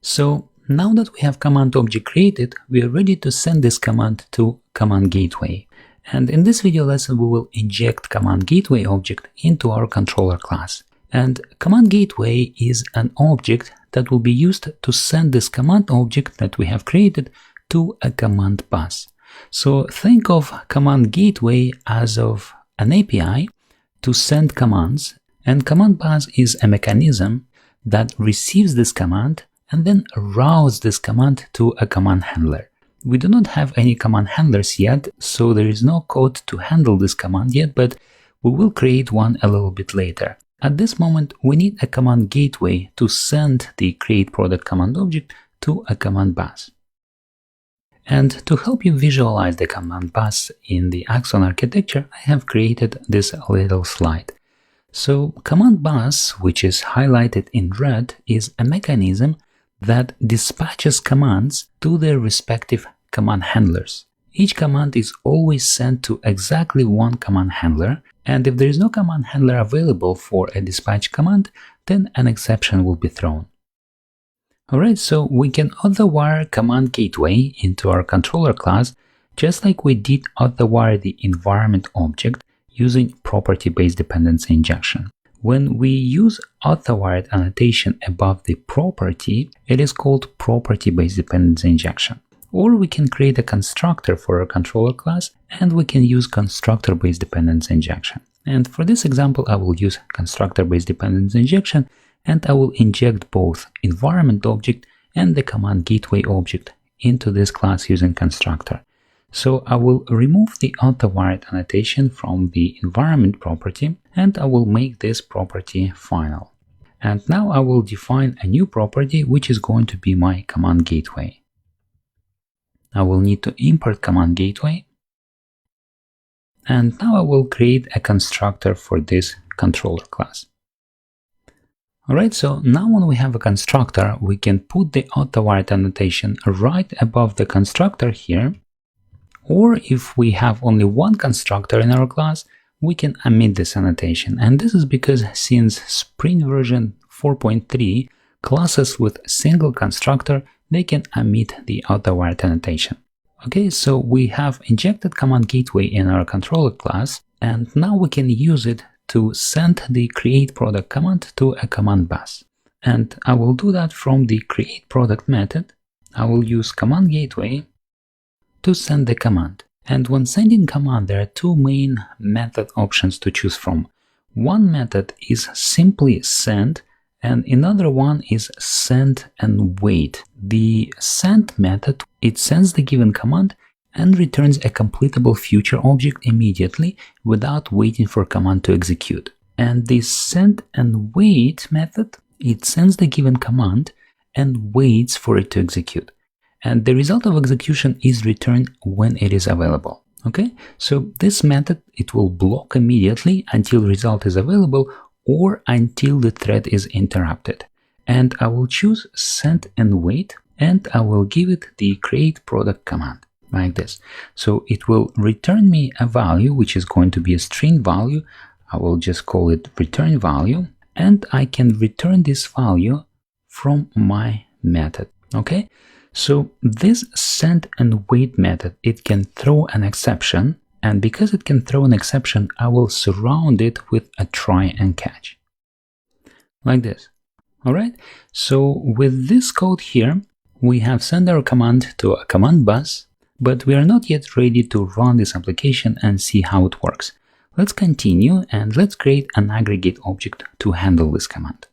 So now that we have command object created, we are ready to send this command to command gateway. And in this video lesson, we will inject command gateway object into our controller class. And command gateway is an object that will be used to send this command object that we have created to a command bus. So think of command gateway as of an API to send commands, and command bus is a mechanism that receives this command and then routes this command to a command handler. We do not have any command handlers yet, so there is no code to handle this command yet, but we will create one a little bit later. At this moment, we need a command gateway to send the createProduct command object to a command bus. And to help you visualize the command bus in the Axon architecture, I have created this little slide. So command bus, which is highlighted in red, is a mechanism that dispatches commands to their respective command handlers. Each command is always sent to exactly one command handler, and if there is no command handler available for a dispatch command, then an exception will be thrown. Alright, so we can author-wire command gateway into our controller class, just like we did author-wire the environment object using property-based dependency injection. When we use author-wired annotation above the property, it is called property-based dependency injection. Or we can create a constructor for our controller class, and we can use constructor-based dependency injection. And for this example, I will use constructor-based dependency injection, and I will inject both environment object and the command gateway object into this class using constructor. So I will remove the author-wired annotation from the environment property, and I will make this property final. And now I will define a new property, which is going to be my command gateway. I will need to import command gateway. And now I will create a constructor for this controller class. Alright, so now when we have a constructor, we can put the author-wired annotation right above the constructor here. Or if we have only one constructor in our class, we can omit this annotation. And this is because since Spring version 4.3, classes with single constructor, they can omit the author-wired annotation. Okay, so we have injected command gateway in our controller class, and now we can use it to send the createProduct command to a command bus. And I will do that from the createProduct method. I will use command gateway to send the command. And when sending command, there are two main method options to choose from. One method is simply send, and another one is send and wait. The send method, it sends the given command and returns a completable future object immediately without waiting for command to execute. And the send and wait method, it sends the given command and waits for it to execute. And the result of execution is returned when it is available. Okay, so this method, it will block immediately until result is available or until the thread is interrupted. And I will choose send and wait, and I will give it the createProduct command like this. So it will return me a value, which is going to be a string value. I will just call it return value, and I can return this value from my method. Okay. So this send and wait method, it can throw an exception, and because it can throw an exception, I will surround it with a try and catch. Like this. Alright, so with this code here, we have sent our command to a command bus, but we are not yet ready to run this application and see how it works. Let's continue and let's create an aggregate object to handle this command.